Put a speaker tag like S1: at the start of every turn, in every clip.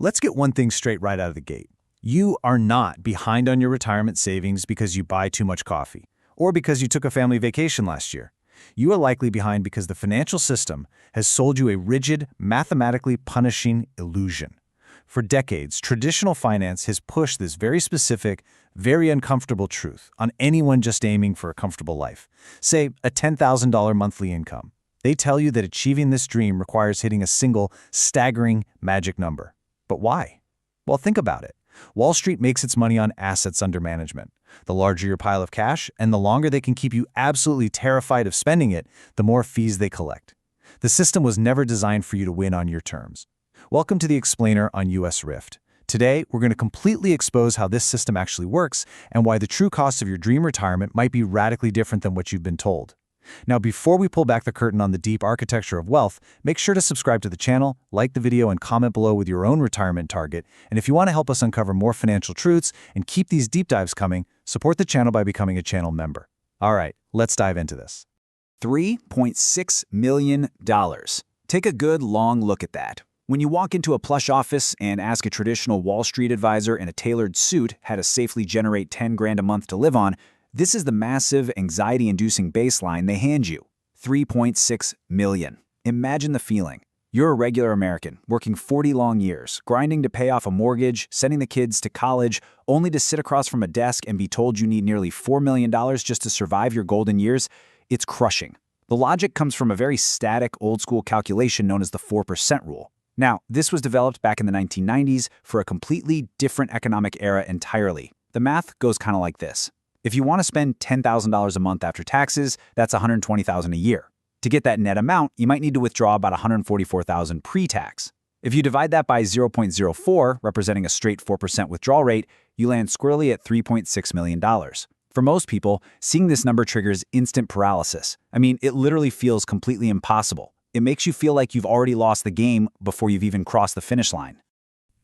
S1: Let's get one thing straight right out of the gate. You are not behind on your retirement savings because you buy too much coffee, or because you took a family vacation last year. You are likely behind because the financial system has sold you a rigid, mathematically punishing illusion. For decades, traditional finance has pushed this very specific, very uncomfortable truth on anyone just aiming for a comfortable life. Say, a $10,000 monthly income. They tell you that achieving this dream requires hitting a single, staggering magic number. But why? Well, think about it. Wall Street makes its money on assets under management. The larger your pile of cash, and the longer they can keep you absolutely terrified of spending it, the more fees they collect. The system was never designed for you to win on your terms. Welcome to the Explainer on US Rift. Today, we're going to completely expose how this system actually works and why the true cost of your dream retirement might be radically different than what you've been told. Now, before we pull back the curtain on the deep architecture of wealth, make sure to subscribe to the channel, like the video, and comment below with your own retirement target. And if you want to help us uncover more financial truths and keep these deep dives coming, support the channel by becoming a channel member. All right, let's dive into this.
S2: $3.6 million. Take a good long look at that. When you walk into a plush office and ask a traditional Wall Street advisor in a tailored suit how to safely generate 10 grand a month to live on, this is the massive, anxiety-inducing baseline they hand you. $3.6 million. Imagine the feeling. You're a regular American, working 40 long years, grinding to pay off a mortgage, sending the kids to college, only to sit across from a desk and be told you need nearly $4 million just to survive your golden years. It's crushing. The logic comes from a very static, old-school calculation known as the 4% rule. Now, this was developed back in the 1990s for a completely different economic era entirely. The math goes kind of like this. If you want to spend $10,000 a month after taxes, that's $120,000 a year. To get that net amount, you might need to withdraw about $144,000 pre-tax. If you divide that by 0.04, representing a straight 4% withdrawal rate, you land squarely at $3.6 million. For most people, seeing this number triggers instant paralysis. I mean, it literally feels completely impossible. It makes you feel like you've already lost the game before you've even crossed the finish line.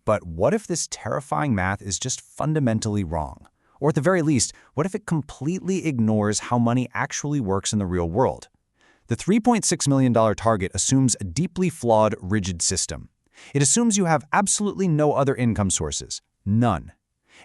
S1: But what if this terrifying math is just fundamentally wrong? Or at the very least, what if it completely ignores how money actually works in the real world? The $3.6 million target assumes a deeply flawed, rigid system. It assumes you have absolutely no other income sources. None.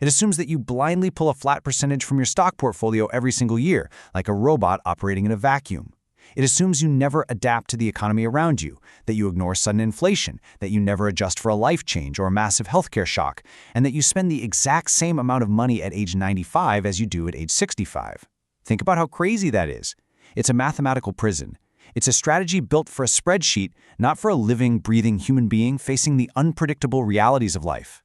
S1: It assumes that you blindly pull a flat percentage from your stock portfolio every single year, like a robot operating in a vacuum. It assumes you never adapt to the economy around you, that you ignore sudden inflation, that you never adjust for a life change or a massive healthcare shock, and that you spend the exact same amount of money at age 95 as you do at age 65. Think about how crazy that is. It's a mathematical prison. It's a strategy built for a spreadsheet, not for a living, breathing human being facing the unpredictable realities of life.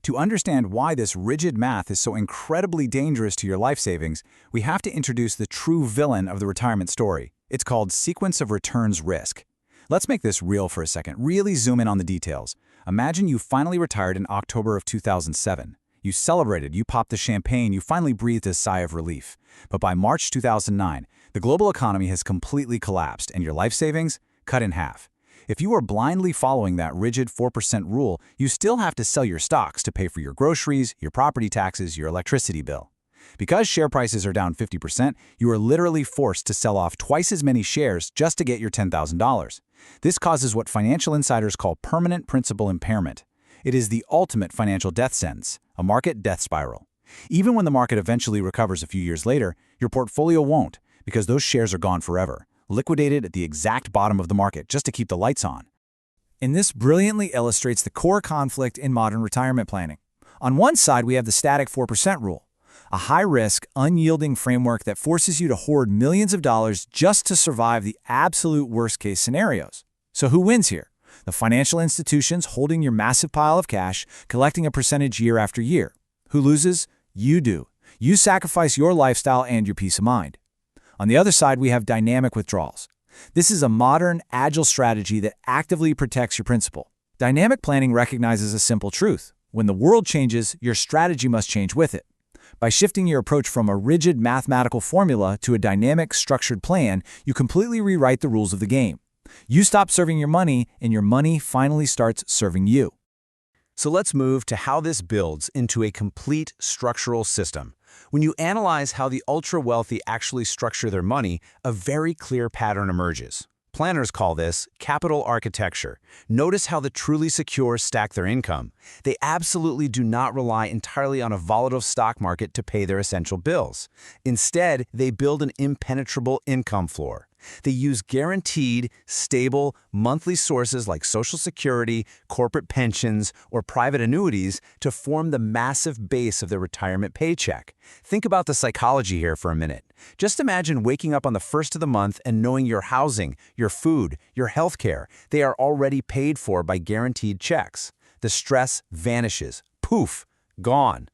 S2: To understand why this rigid math is so incredibly dangerous to your life savings, we have to introduce the true villain of the retirement story. It's called sequence of returns risk. Let's make this real for a second, really zoom in on the details. Imagine you finally retired in October of 2007. You celebrated, you popped the champagne, you finally breathed a sigh of relief. But by March 2009, the global economy has completely collapsed and your life savings cut in half. If you are blindly following that rigid 4% rule, you still have to sell your stocks to pay for your groceries, your property taxes, your electricity bill. Because share prices are down 50%, you are literally forced to sell off twice as many shares just to get your $10,000. This causes what financial insiders call permanent principal impairment. It is the ultimate financial death sentence, a market death spiral. Even when the market eventually recovers a few years later, your portfolio won't, because those shares are gone forever, liquidated at the exact bottom of the market just to keep the lights on.
S1: And this brilliantly illustrates the core conflict in modern retirement planning. On one side, we have the static 4% rule, a high-risk, unyielding framework that forces you to hoard millions of dollars just to survive the absolute worst-case scenarios. So who wins here? The financial institutions holding your massive pile of cash, collecting a percentage year after year. Who loses? You do. You sacrifice your lifestyle and your peace of mind. On the other side, we have dynamic withdrawals. This is a modern, agile strategy that actively protects your principal. Dynamic planning recognizes a simple truth. When the world changes, your strategy must change with it. By shifting your approach from a rigid mathematical formula to a dynamic, structured plan, you completely rewrite the rules of the game. You stop serving your money, and your money finally starts serving you.
S3: So let's move to how this builds into a complete structural system. When you analyze how the ultra-wealthy actually structure their money, a very clear pattern emerges. Planners call this capital architecture. Notice how the truly secure stack their income. They absolutely do not rely entirely on a volatile stock market to pay their essential bills. Instead, they build an impenetrable income floor. They use guaranteed, stable, monthly sources like Social Security, corporate pensions, or private annuities to form the massive base of their retirement paycheck. Think about the psychology here for a minute. Just imagine waking up on the first of the month and knowing your housing, your food, your healthcare, they are already paid for by guaranteed checks. The stress vanishes. Poof, gone.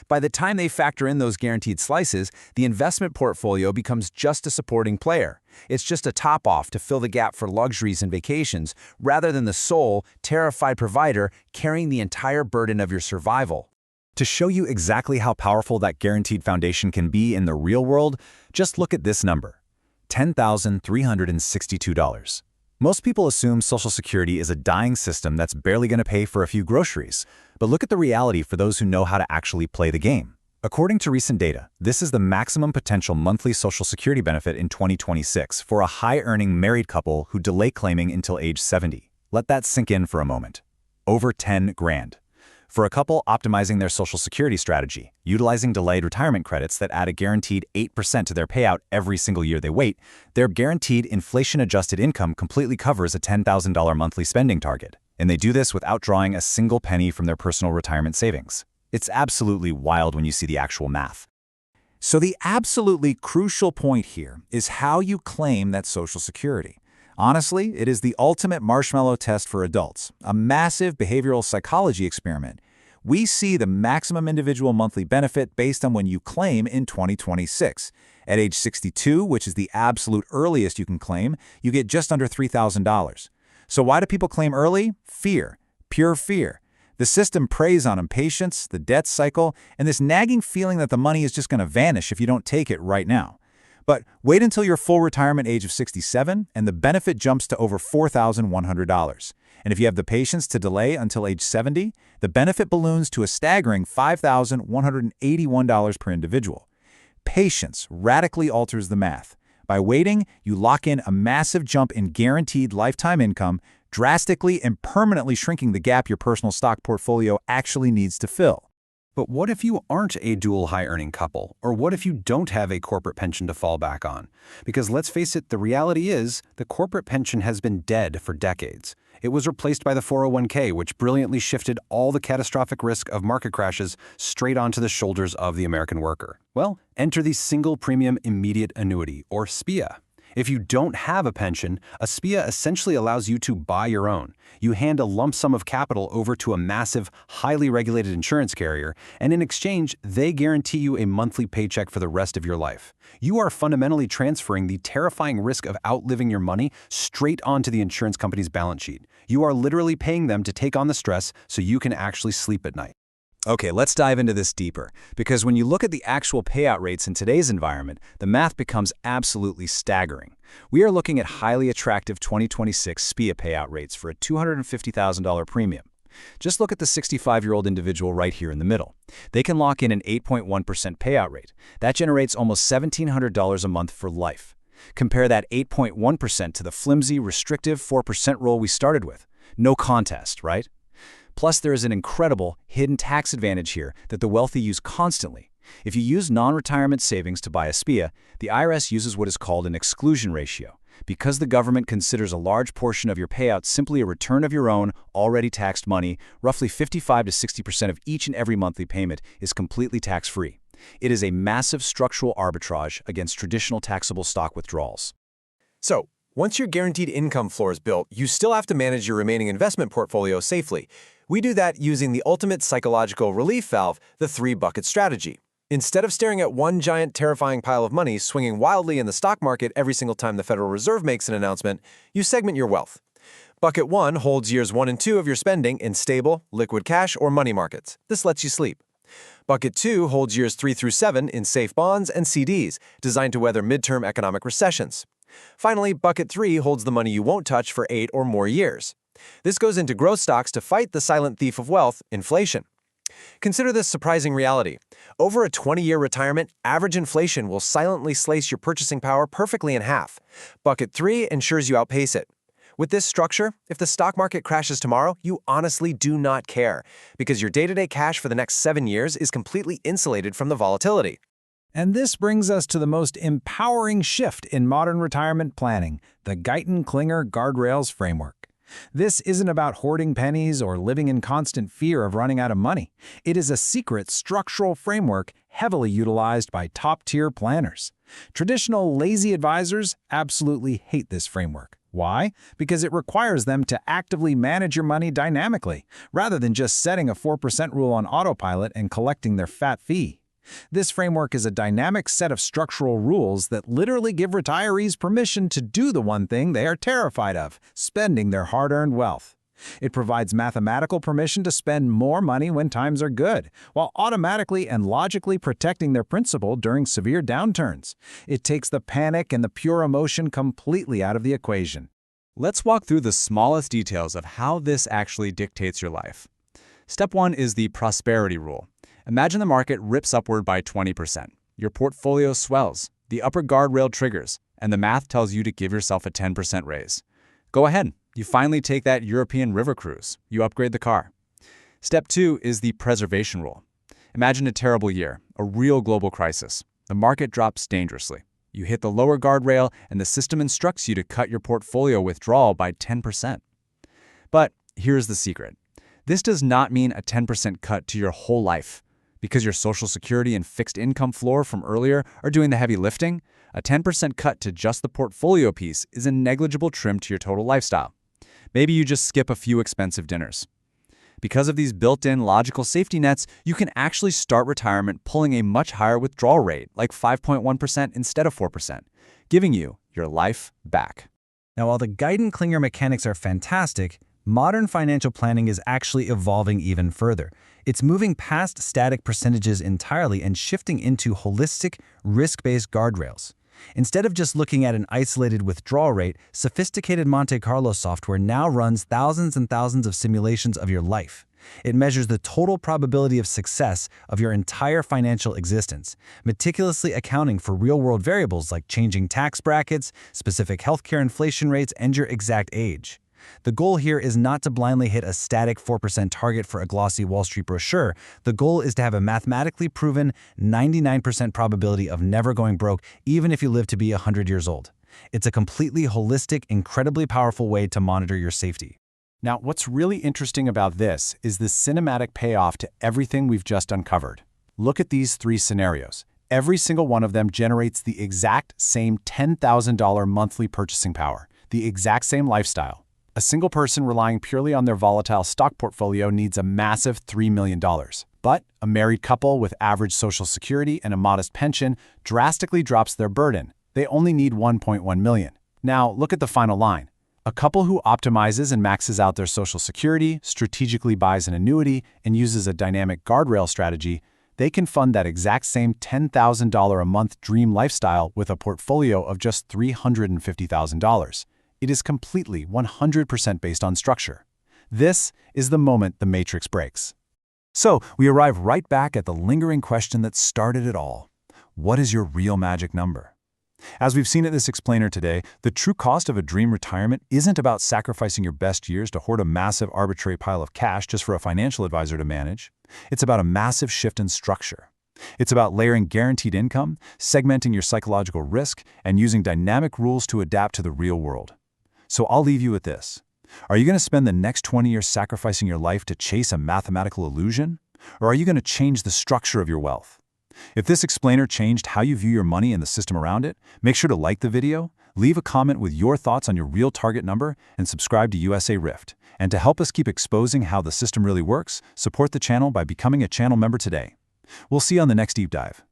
S3: By the time they factor in those guaranteed slices, the investment portfolio becomes just a supporting player. It's just a top-off to fill the gap for luxuries and vacations, rather than the sole, terrified provider carrying the entire burden of your survival.
S1: To show you exactly how powerful that guaranteed foundation can be in the real world, just look at this number: $10,362. Most people assume Social Security is a dying system that's barely going to pay for a few groceries. But look at the reality for those who know how to actually play the game. According to recent data, this is the maximum potential monthly Social Security benefit in 2026 for a high-earning married couple who delay claiming until age 70. Let that sink in for a moment. Over 10 grand. For a couple optimizing their Social Security strategy, utilizing delayed retirement credits that add a guaranteed 8% to their payout every single year they wait, their guaranteed inflation-adjusted income completely covers a $10,000 monthly spending target. And they do this without drawing a single penny from their personal retirement savings. It's absolutely wild when you see the actual math. So the absolutely crucial point here is how you claim that Social Security. Honestly, it is the ultimate marshmallow test for adults, a massive behavioral psychology experiment. We see the maximum individual monthly benefit based on when you claim in 2026. At age 62, which is the absolute earliest you can claim, you get just under $3,000. So why do people claim early? Fear. Pure fear. The system preys on impatience, the debt cycle, and this nagging feeling that the money is just going to vanish if you don't take it right now. But wait until your full retirement age of 67, and the benefit jumps to over $4,100. And if you have the patience to delay until age 70, the benefit balloons to a staggering $5,181 per individual. Patience radically alters the math. By waiting, you lock in a massive jump in guaranteed lifetime income, drastically and permanently shrinking the gap your personal stock portfolio actually needs to fill.
S3: But what if you aren't a dual high-earning couple? Or what if you don't have a corporate pension to fall back on? Because let's face it, the reality is the corporate pension has been dead for decades. It was replaced by the 401k, which brilliantly shifted all the catastrophic risk of market crashes straight onto the shoulders of the American worker. Well, enter the Single Premium Immediate Annuity, or SPIA. If you don't have a pension, a SPIA essentially allows you to buy your own. You hand a lump sum of capital over to a massive, highly regulated insurance carrier, and in exchange, they guarantee you a monthly paycheck for the rest of your life. You are fundamentally transferring the terrifying risk of outliving your money straight onto the insurance company's balance sheet. You are literally paying them to take on the stress so you can actually sleep at night.
S1: Okay, let's dive into this deeper, because when you look at the actual payout rates in today's environment, the math becomes absolutely staggering. We are looking at highly attractive 2026 SPIA payout rates for a $250,000 premium. Just look at the 65-year-old individual right here in the middle. They can lock in an 8.1% payout rate. That generates almost $1,700 a month for life. Compare that 8.1% to the flimsy, restrictive 4% roll we started with. No contest, right? Plus, there is an incredible hidden tax advantage here that the wealthy use constantly. If you use non-retirement savings to buy a SPIA, the IRS uses what is called an exclusion ratio. Because the government considers a large portion of your payout simply a return of your own, already taxed money, roughly 55 to 60% of each and every monthly payment is completely tax-free. It is a massive structural arbitrage against traditional taxable stock withdrawals.
S4: So, once your guaranteed income floor is built, you still have to manage your remaining investment portfolio safely. We do that using the ultimate psychological relief valve, the three-bucket strategy. Instead of staring at one giant terrifying pile of money swinging wildly in the stock market every single time the Federal Reserve makes an announcement, you segment your wealth. Bucket 1 holds years 1 and 2 of your spending in stable, liquid cash, or money markets. This lets you sleep. Bucket 2 holds years 3 through 7 in safe bonds and CDs, designed to weather midterm economic recessions. Finally, Bucket 3 holds the money you won't touch for 8 or more years. This goes into growth stocks to fight the silent thief of wealth, inflation. Consider this surprising reality. Over a 20-year retirement, average inflation will silently slice your purchasing power perfectly in half. Bucket 3 ensures you outpace it. With this structure, if the stock market crashes tomorrow, you honestly do not care, because your day-to-day cash for the next 7 years is completely insulated from the volatility.
S1: And this brings us to the most empowering shift in modern retirement planning, the Guyton-Klinger Guardrails framework. This isn't about hoarding pennies or living in constant fear of running out of money. It is a secret structural framework heavily utilized by top-tier planners. Traditional lazy advisors absolutely hate this framework. Why? Because it requires them to actively manage your money dynamically, rather than just setting a 4% rule on autopilot and collecting their fat fee. This framework is a dynamic set of structural rules that literally give retirees permission to do the one thing they are terrified of, spending their hard-earned wealth. It provides mathematical permission to spend more money when times are good, while automatically and logically protecting their principal during severe downturns. It takes the panic and the pure emotion completely out of the equation.
S5: Let's walk through the smallest details of how this actually dictates your life. Step 1 is the prosperity rule. Imagine the market rips upward by 20%. Your portfolio swells, the upper guardrail triggers, and the math tells you to give yourself a 10% raise. Go ahead. You finally take that European river cruise. You upgrade the car. Step 2 is the preservation rule. Imagine a terrible year, a real global crisis. The market drops dangerously. You hit the lower guardrail, and the system instructs you to cut your portfolio withdrawal by 10%. But here's the secret. This does not mean a 10% cut to your whole life. Because your Social Security and fixed income floor from earlier are doing the heavy lifting, a 10% cut to just the portfolio piece is a negligible trim to your total lifestyle. Maybe you just skip a few expensive dinners. Because of these built-in logical safety nets, you can actually start retirement pulling a much higher withdrawal rate, like 5.1% instead of 4%, giving you your life back.
S1: Now, while the Guyton-Klinger mechanics are fantastic, modern financial planning is actually evolving even further. It's moving past static percentages entirely and shifting into holistic, risk-based guardrails. Instead of just looking at an isolated withdrawal rate, sophisticated Monte Carlo software now runs thousands and thousands of simulations of your life. It measures the total probability of success of your entire financial existence, meticulously accounting for real-world variables like changing tax brackets, specific healthcare inflation rates, and your exact age. The goal here is not to blindly hit a static 4% target for a glossy Wall Street brochure. The goal is to have a mathematically proven 99% probability of never going broke, even if you live to be 100 years old. It's a completely holistic, incredibly powerful way to monitor your safety. Now, what's really interesting about this is the cinematic payoff to everything we've just uncovered. Look at these 3 scenarios. Every single one of them generates the exact same $10,000 monthly purchasing power, the exact same lifestyle. A single person relying purely on their volatile stock portfolio needs a massive $3 million. But a married couple with average Social Security and a modest pension drastically drops their burden. They only need $1.1 million. Now, look at the final line. A couple who optimizes and maxes out their Social Security, strategically buys an annuity, and uses a dynamic guardrail strategy, they can fund that exact same $10,000 a month dream lifestyle with a portfolio of just $350,000. It is completely 100% based on structure. This is the moment the matrix breaks. So, we arrive right back at the lingering question that started it all. What is your real magic number? As we've seen at this explainer today, the true cost of a dream retirement isn't about sacrificing your best years to hoard a massive arbitrary pile of cash just for a financial advisor to manage. It's about a massive shift in structure. It's about layering guaranteed income, segmenting your psychological risk, and using dynamic rules to adapt to the real world. So I'll leave you with this. Are you going to spend the next 20 years sacrificing your life to chase a mathematical illusion? Or are you going to change the structure of your wealth? If this explainer changed how you view your money and the system around it, make sure to like the video, leave a comment with your thoughts on your real target number, and subscribe to USA Rift. And to help us keep exposing how the system really works, support the channel by becoming a channel member today. We'll see you on the next deep dive.